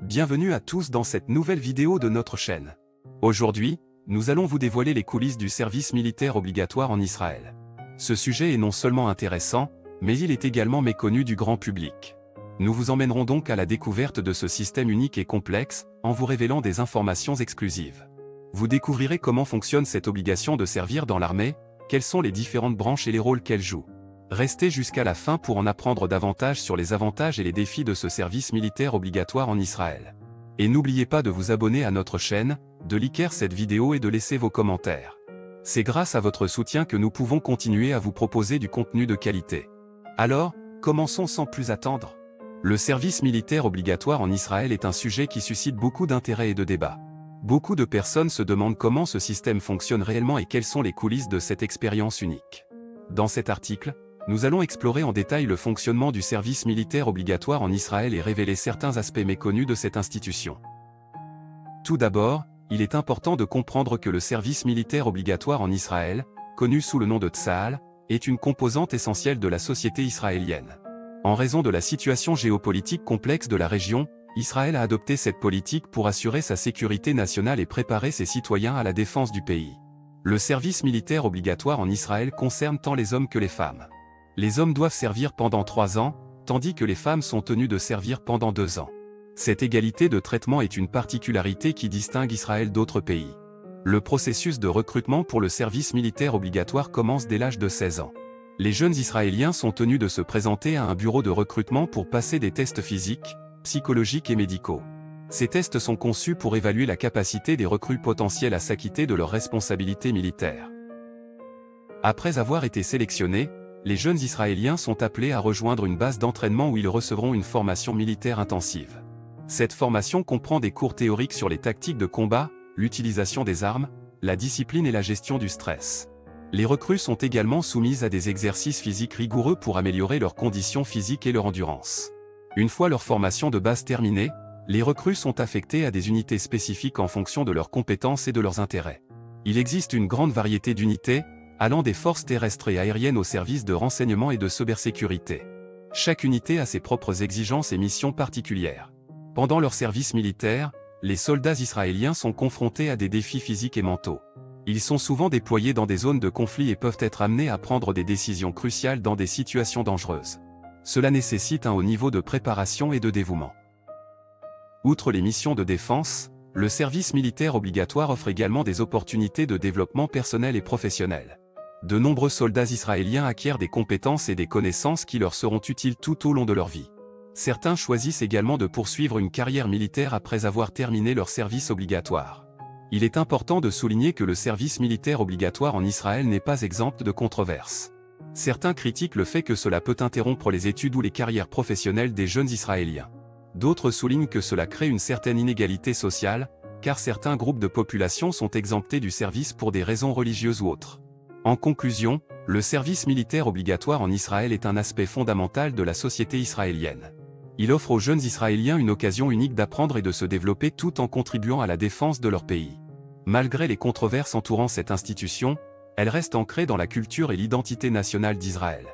Bienvenue à tous dans cette nouvelle vidéo de notre chaîne. Aujourd'hui, nous allons vous dévoiler les coulisses du service militaire obligatoire en Israël. Ce sujet est non seulement intéressant, mais il est également méconnu du grand public. Nous vous emmènerons donc à la découverte de ce système unique et complexe, en vous révélant des informations exclusives. Vous découvrirez comment fonctionne cette obligation de servir dans l'armée, quelles sont les différentes branches et les rôles qu'elle joue. Restez jusqu'à la fin pour en apprendre davantage sur les avantages et les défis de ce service militaire obligatoire en Israël. Et n'oubliez pas de vous abonner à notre chaîne, de liker cette vidéo et de laisser vos commentaires. C'est grâce à votre soutien que nous pouvons continuer à vous proposer du contenu de qualité. Alors, commençons sans plus attendre. Le service militaire obligatoire en Israël est un sujet qui suscite beaucoup d'intérêt et de débats. Beaucoup de personnes se demandent comment ce système fonctionne réellement et quelles sont les coulisses de cette expérience unique. Dans cet article, nous allons explorer en détail le fonctionnement du service militaire obligatoire en Israël et révéler certains aspects méconnus de cette institution. Tout d'abord, il est important de comprendre que le service militaire obligatoire en Israël, connu sous le nom de Tsahal, est une composante essentielle de la société israélienne. En raison de la situation géopolitique complexe de la région, Israël a adopté cette politique pour assurer sa sécurité nationale et préparer ses citoyens à la défense du pays. Le service militaire obligatoire en Israël concerne tant les hommes que les femmes. Les hommes doivent servir pendant 3 ans, tandis que les femmes sont tenues de servir pendant 2 ans. Cette égalité de traitement est une particularité qui distingue Israël d'autres pays. Le processus de recrutement pour le service militaire obligatoire commence dès l'âge de 16 ans. Les jeunes Israéliens sont tenus de se présenter à un bureau de recrutement pour passer des tests physiques, psychologiques et médicaux. Ces tests sont conçus pour évaluer la capacité des recrues potentielles à s'acquitter de leurs responsabilités militaires. Après avoir été sélectionnés, les jeunes Israéliens sont appelés à rejoindre une base d'entraînement où ils recevront une formation militaire intensive. Cette formation comprend des cours théoriques sur les tactiques de combat, l'utilisation des armes, la discipline et la gestion du stress. Les recrues sont également soumises à des exercices physiques rigoureux pour améliorer leurs conditions physiques et leur endurance. Une fois leur formation de base terminée, les recrues sont affectées à des unités spécifiques en fonction de leurs compétences et de leurs intérêts. Il existe une grande variété d'unités, allant des forces terrestres et aériennes au service de renseignement et de cybersécurité. Chaque unité a ses propres exigences et missions particulières. Pendant leur service militaire, les soldats israéliens sont confrontés à des défis physiques et mentaux. Ils sont souvent déployés dans des zones de conflit et peuvent être amenés à prendre des décisions cruciales dans des situations dangereuses. Cela nécessite un haut niveau de préparation et de dévouement. Outre les missions de défense, le service militaire obligatoire offre également des opportunités de développement personnel et professionnel. De nombreux soldats israéliens acquièrent des compétences et des connaissances qui leur seront utiles tout au long de leur vie. Certains choisissent également de poursuivre une carrière militaire après avoir terminé leur service obligatoire. Il est important de souligner que le service militaire obligatoire en Israël n'est pas exempt de controverses. Certains critiquent le fait que cela peut interrompre les études ou les carrières professionnelles des jeunes Israéliens. D'autres soulignent que cela crée une certaine inégalité sociale, car certains groupes de population sont exemptés du service pour des raisons religieuses ou autres. En conclusion, le service militaire obligatoire en Israël est un aspect fondamental de la société israélienne. Il offre aux jeunes Israéliens une occasion unique d'apprendre et de se développer tout en contribuant à la défense de leur pays. Malgré les controverses entourant cette institution, elle reste ancrée dans la culture et l'identité nationale d'Israël.